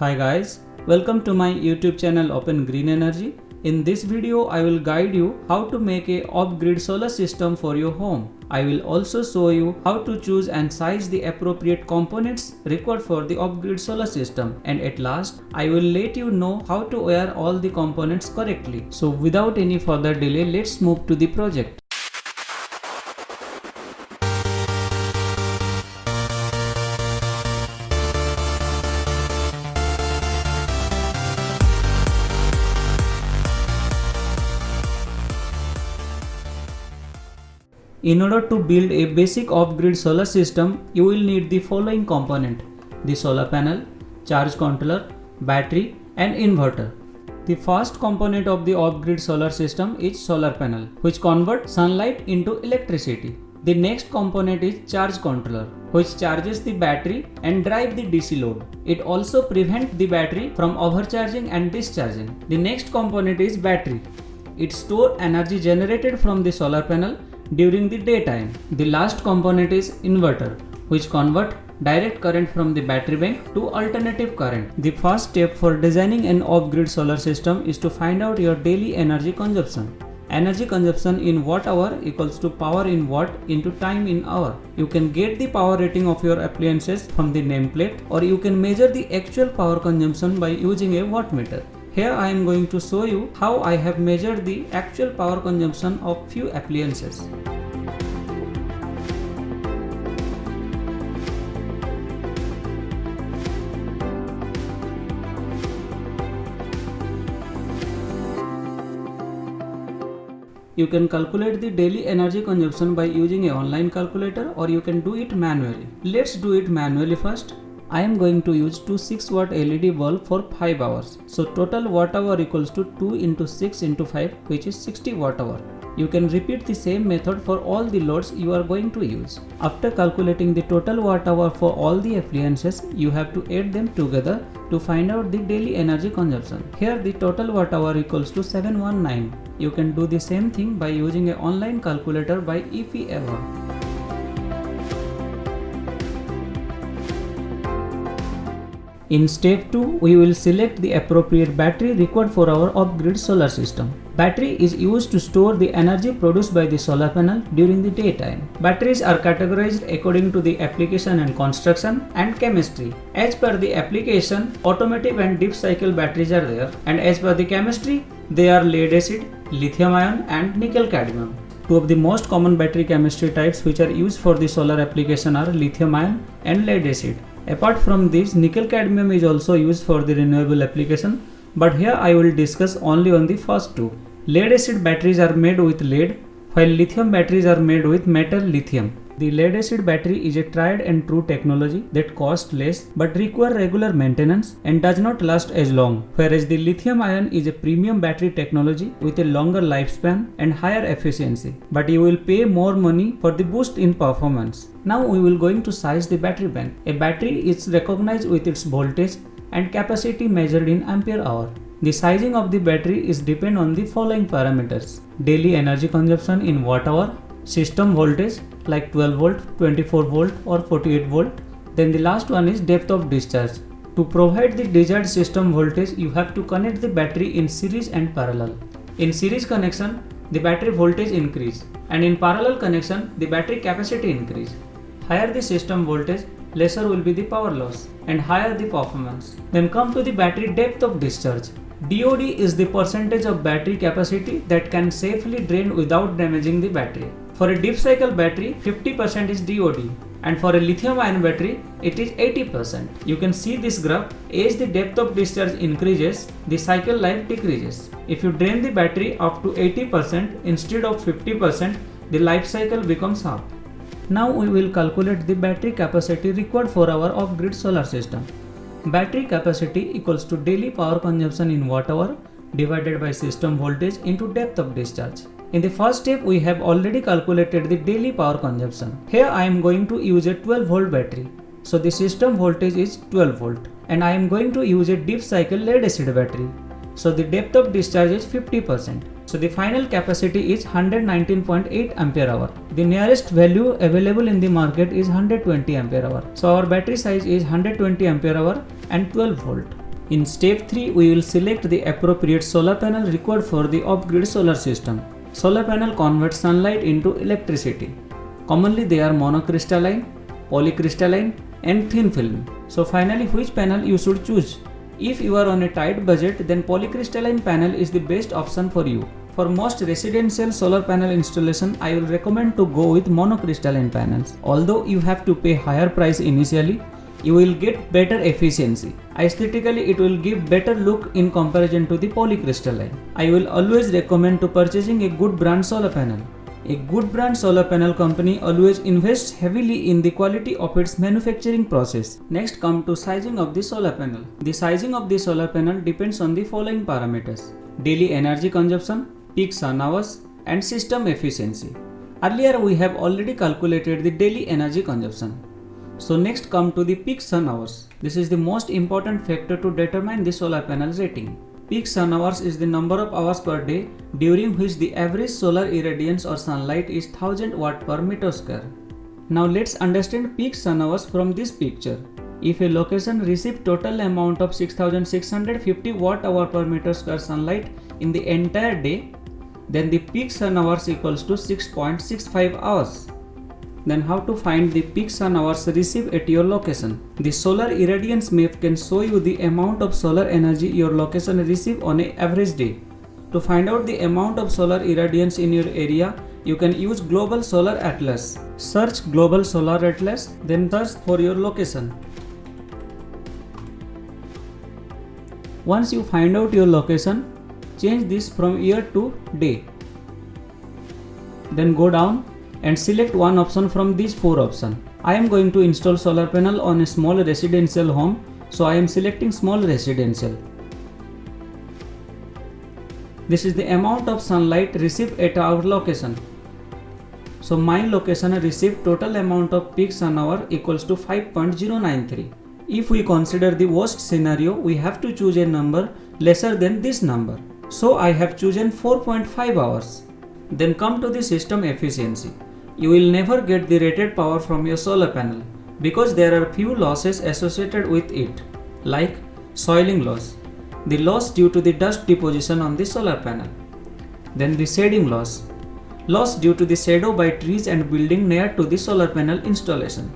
Hi guys, welcome to my YouTube channel Open Green Energy. In this video, I will guide you how to make a off-grid solar system for your home. I will also show you how to choose and size the appropriate components required for the off-grid solar system. And at last, I will let you know how to wire all the components correctly. So without any further delay, let's move to the project. In order to build a basic off-grid solar system, you will need the following component: the solar panel, charge controller, battery and inverter. The first component of the off-grid solar system is solar panel, which converts sunlight into electricity. The next component is charge controller, which charges the battery and drives the DC load. It also prevents the battery from overcharging and discharging. The next component is battery. It stores energy generated from the solar panel during the daytime. The last component is inverter, which converts direct current from the battery bank to alternative current. The first step for designing an off-grid solar system is to find out your daily energy consumption. Energy consumption in watt hour equals to power in watt into time in hour. You can get the power rating of your appliances from the nameplate, or you can measure the actual power consumption by using a wattmeter. Here I am going to show you how I have measured the actual power consumption of few appliances. You can calculate the daily energy consumption by using an online calculator, or you can do it manually. Let's do it manually first. I am going to use two 6 watt LED bulb for 5 hours. So total watt hour equals to 2 into 6 into 5, which is 60 watt hour. You can repeat the same method for all the loads you are going to use. After calculating the total watt hour for all the appliances, you have to add them together to find out the daily energy consumption. Here the total watt hour equals to 719. You can do the same thing by using an online calculator by EPEver. In step 2, we will select the appropriate battery required for our off-grid solar system. Battery is used to store the energy produced by the solar panel during the daytime. Batteries are categorized according to the application and construction and chemistry. As per the application, automotive and deep cycle batteries are there, and as per the chemistry, they are lead acid, lithium ion and nickel cadmium. Two of the most common battery chemistry types which are used for the solar application are lithium ion and lead acid. Apart from this, nickel cadmium is also used for the renewable application, but here I will discuss only on the first two. Lead acid batteries are made with lead, while lithium batteries are made with metal lithium. The lead acid battery is a tried and true technology that costs less but requires regular maintenance and does not last as long, whereas the lithium ion is a premium battery technology with a longer lifespan and higher efficiency, but you will pay more money for the boost in performance. Now we will going to size the battery bank. A battery is recognized with its voltage and capacity measured in ampere hour. The sizing of the battery is depend on the following parameters: daily energy consumption in watt hour, system voltage like 12 volt, 24 volt or 48 volt. Then the last one is depth of discharge. To provide the desired system voltage, you have to connect the battery in series and parallel. In series connection, the battery voltage increase, and in parallel connection, the battery capacity increase. Higher the system voltage, lesser will be the power loss and higher the performance. Then come to the battery depth of discharge. DOD is the percentage of battery capacity that can safely drain without damaging the battery. For a deep cycle battery, 50% is DOD, and for a lithium ion battery, it is 80%. You can see this graph. As the depth of discharge increases, the cycle life decreases. If you drain the battery up to 80% instead of 50%, the life cycle becomes half. Now we will calculate the battery capacity required for our off-grid solar system. Battery capacity equals to daily power consumption in watt hour divided by system voltage into depth of discharge. In the first step, we have already calculated the daily power consumption. Here I am going to use a 12 volt battery. So the system voltage is 12 volt, and I am going to use a deep cycle lead acid battery. So the depth of discharge is 50%. So the final capacity is 119.8 ampere hour. The nearest value available in the market is 120 ampere hour. So our battery size is 120 ampere hour and 12 volt. In step 3, we will select the appropriate solar panel required for the off-grid solar system. Solar panel converts sunlight into electricity. Commonly they are monocrystalline, polycrystalline and thin film. So finally, which panel you should choose? If you are on a tight budget, then polycrystalline panel is the best option for you. For most residential solar panel installation, I will recommend to go with monocrystalline panels. Although you have to pay higher price initially, you will get better efficiency. Aesthetically, it will give better look in comparison to the polycrystalline. I will always recommend to purchasing a good brand solar panel. A good brand solar panel company always invests heavily in the quality of its manufacturing process. Next come to sizing of the solar panel. The sizing of the solar panel depends on the following parameters: daily energy consumption, peak sun hours and system efficiency. Earlier we have already calculated the daily energy consumption. So next come to the peak sun hours. This is the most important factor to determine the solar panel rating. Peak sun hours is the number of hours per day during which the average solar irradiance or sunlight is 1000 watt per meter square. Now let's understand peak sun hours from this picture. If a location receives total amount of 6650 watt hour per meter square sunlight in the entire day, then the peak sun hours equals to 6.65 hours. Then how to find the peak sun hours received at your location? The solar irradiance map can show you the amount of solar energy your location receives on an average day. To find out the amount of solar irradiance in your area, you can use Global Solar Atlas. Search Global Solar Atlas, then search for your location. Once you find out your location, change this from year to day. Then go down and select one option from these 4 options. I am going to install solar panel on a small residential home, so I am selecting small residential. This is the amount of sunlight received at our location. So my location received total amount of peak sun hour equals to 5.093. If we consider the worst scenario, we have to choose a number lesser than this number. So I have chosen 4.5 hours. Then come to the system efficiency. You will never get the rated power from your solar panel because there are few losses associated with it, like soiling loss, the loss due to the dust deposition on the solar panel, then the shading loss, loss due to the shadow by trees and building near to the solar panel installation,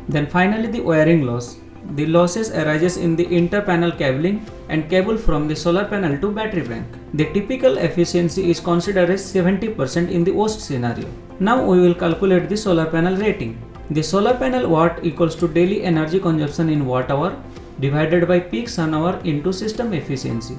then finally the wiring loss. The losses arises in the inter-panel cabling and cable from the solar panel to battery bank. The typical efficiency is considered as 70% in the worst scenario. Now we will calculate the solar panel rating. The solar panel watt equals to daily energy consumption in watt hour divided by peak sun hour into system efficiency.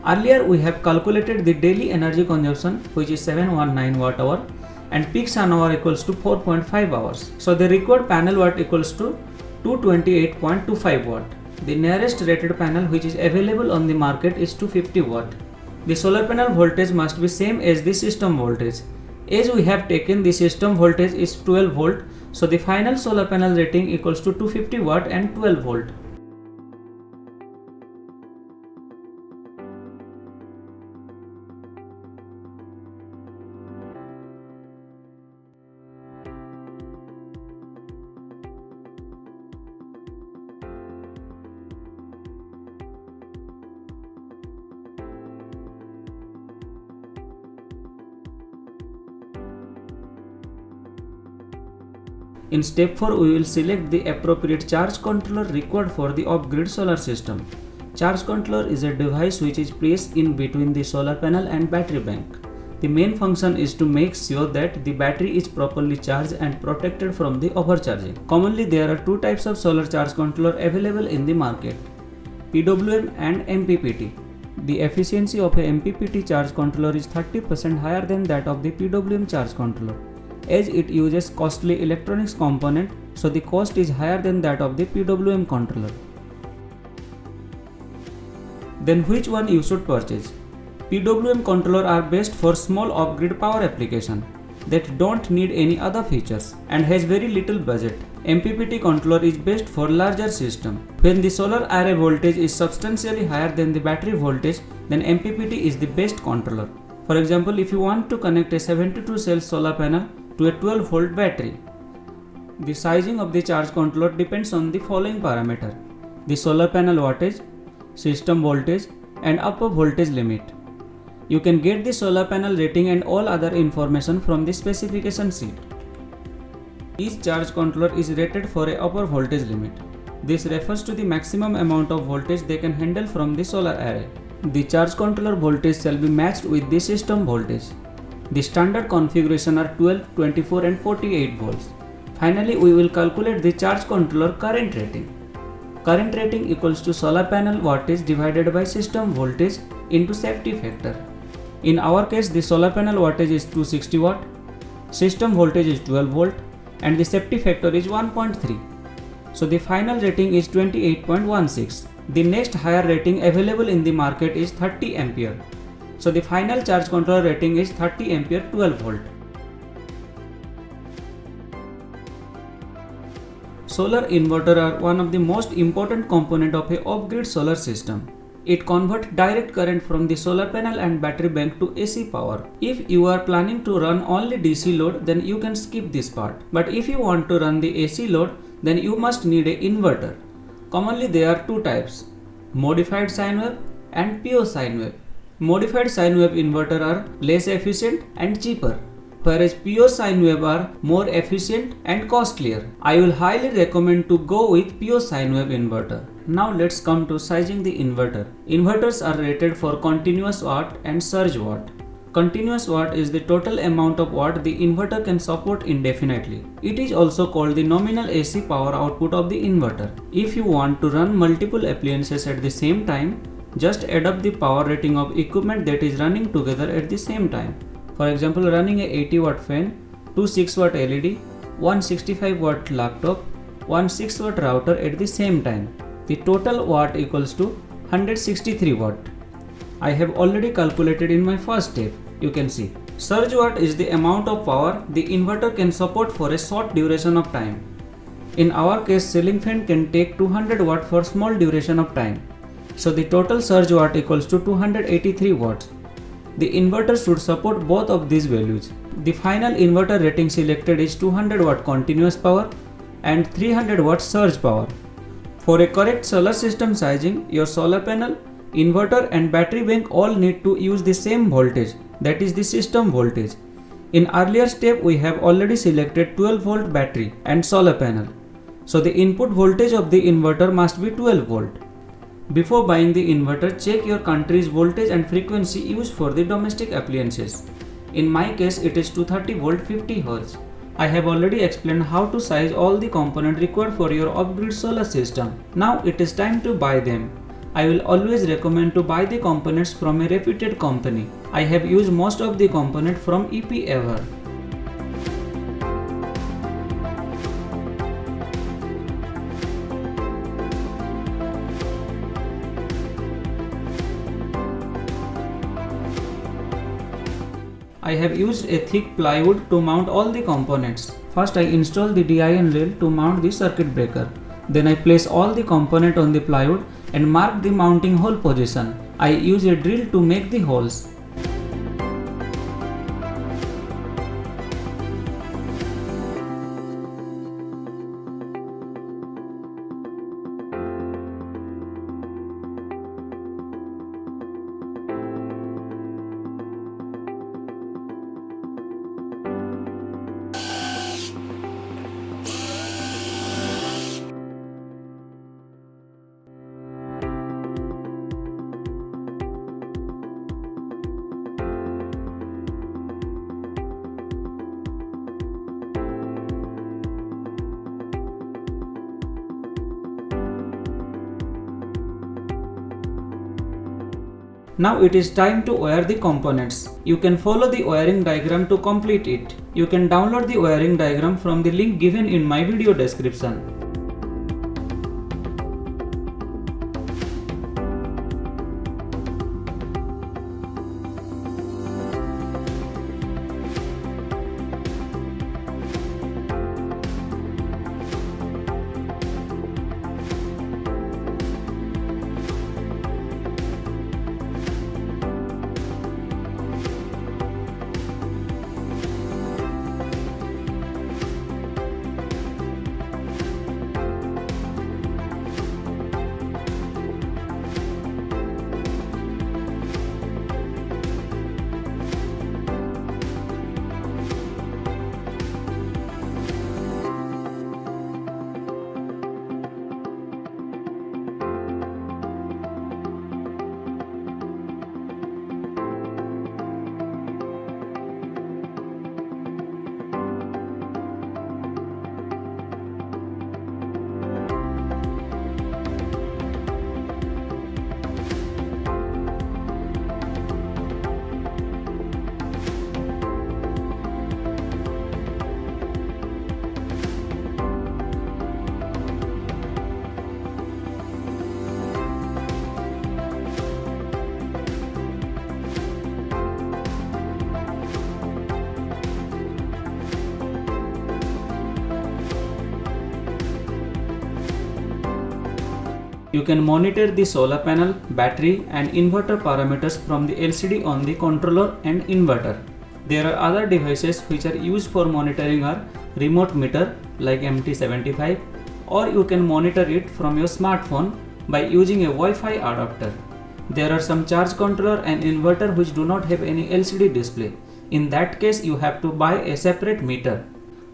Earlier we have calculated the daily energy consumption, which is 719 watt hour, and peak sun hour equals to 4.5 hours. So the required panel watt equals to 228.25 watt. The nearest rated panel which is available on the market is 250 watt. The solar panel voltage must be same as the system voltage. As we have taken the system voltage is 12 volt, so the final solar panel rating equals to 250 watt and 12 volt. In step 4, we will select the appropriate charge controller required for the off-grid solar system. Charge controller is a device which is placed in between the solar panel and battery bank. The main function is to make sure that the battery is properly charged and protected from the overcharging. Commonly, there are 2 types of solar charge controller available in the market: PWM and MPPT. The efficiency of a MPPT charge controller is 30% higher than that of the PWM charge controller, as it uses costly electronics component, so the cost is higher than that of the PWM controller. Then which one you should purchase? PWM controller are best for small off-grid power application that don't need any other features and has very little budget. MPPT controller is best for larger system. When the solar array voltage is substantially higher than the battery voltage, then MPPT is the best controller. For example, if you want to connect a 72 cell solar panel to a 12 volt battery, the sizing of the charge controller depends on the following parameter: the solar panel wattage, system voltage, and upper voltage limit. You can get the solar panel rating and all other information from the specification sheet. Each charge controller is rated for a upper voltage limit. This refers to the maximum amount of voltage they can handle from the solar array. The charge controller voltage shall be matched with the system voltage. The standard configuration are 12, 24 and 48 volts. Finally, we will calculate the charge controller current rating. Current rating equals to solar panel wattage divided by system voltage into safety factor. In our case, the solar panel wattage is 260 watt, system voltage is 12 volt and the safety factor is 1.3. So the final rating is 28.16. The next higher rating available in the market is 30 ampere. So the final charge controller rating is 30 ampere 12 volt. Solar inverter are one of the most important component of a off-grid solar system. It converts direct current from the solar panel and battery bank to AC power. If you are planning to run only DC load, then you can skip this part. But if you want to run the AC load, then you must need an inverter. Commonly there are two types, modified sine wave and pure sine wave. Modified sine wave inverter are less efficient and cheaper, whereas pure sine wave are more efficient and costlier. I will highly recommend to go with pure sine wave inverter. Now let's come to sizing the inverter. Inverters are rated for continuous watt and surge watt. Continuous watt is the total amount of watt the inverter can support indefinitely. It is also called the nominal AC power output of the inverter. If you want to run multiple appliances at the same time, just add up the power rating of equipment that is running together at the same time. For example, running a 80 watt fan, 2 6 watt LED, 1 65 watt laptop, 1 6 watt router at the same time. The total watt equals to 163 watt. I have already calculated in my first step. You can see. Surge watt is the amount of power the inverter can support for a short duration of time. In our case, ceiling fan can take 200 watt for small duration of time. So the total surge watt equals to 283 watts. The inverter should support both of these values. The final inverter rating selected is 200 watt continuous power and 300 watt surge power. For a correct solar system sizing, your solar panel, inverter and battery bank all need to use the same voltage, that is the system voltage. In earlier step, we have already selected 12 volt battery and solar panel. So the input voltage of the inverter must be 12 volt. Before buying the inverter, check your country's voltage and frequency used for the domestic appliances. In my case, it is 230 volt 50 Hz. I have already explained how to size all the components required for your off-grid solar system. Now it is time to buy them. I will always recommend to buy the components from a reputed company. I have used most of the components from EP Ever. I have used a thick plywood to mount all the components. First I install the DIN rail to mount the circuit breaker. Then I place all the component on the plywood and mark the mounting hole position. I use a drill to make the holes. Now it is time to wire the components. You can follow the wiring diagram to complete it. You can download the wiring diagram from the link given in my video description. You can monitor the solar panel, battery and inverter parameters from the LCD on the controller and inverter. There are other devices which are used for monitoring our remote meter like MT75, or you can monitor it from your smartphone by using a Wi-Fi adapter. There are some charge controller and inverter which do not have any LCD display. In that case, you have to buy a separate meter.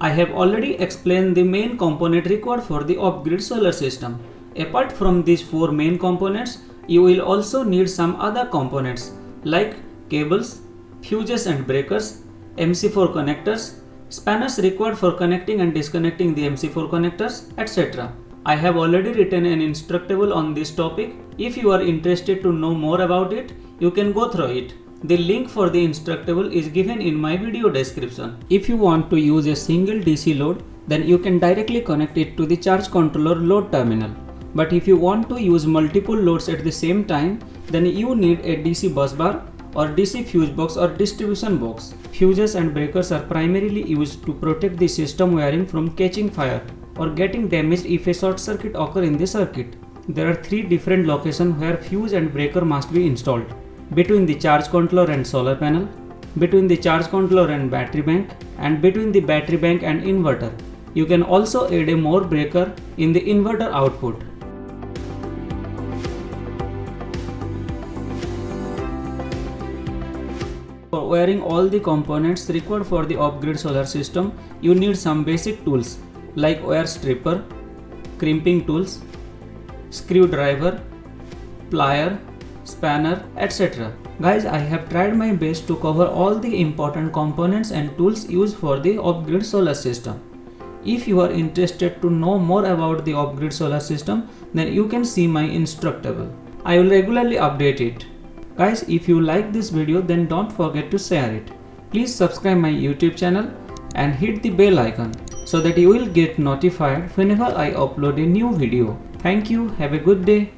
I have already explained the main component required for the off-grid solar system. Apart from these 4 main components, you will also need some other components like cables, fuses and breakers, MC4 connectors, spanners required for connecting and disconnecting the MC4 connectors, etc. I have already written an instructable on this topic. If you are interested to know more about it, you can go through it. The link for the instructable is given in my video description. If you want to use a single DC load, then you can directly connect it to the charge controller load terminal. But if you want to use multiple loads at the same time, then you need a DC bus bar or DC fuse box or distribution box. Fuses and breakers are primarily used to protect the system wiring from catching fire or getting damaged if a short circuit occurs in the circuit. There are 3 different locations where fuse and breaker must be installed: between the charge controller and solar panel, between the charge controller and battery bank, and between the battery bank and inverter. You can also add a more breaker in the inverter output. For wiring all the components required for the off-grid solar system, you need some basic tools like wire stripper, crimping tools, screwdriver, plier, spanner, etc. Guys, I have tried my best to cover all the important components and tools used for the off-grid solar system. If you are interested to know more about the off-grid solar system, then you can see my instructable. I will regularly update it. Guys, if you like this video, then don't forget to share it. Please subscribe my YouTube channel and hit the bell icon so that you will get notified whenever I upload a new video. Thank you. Have a good day.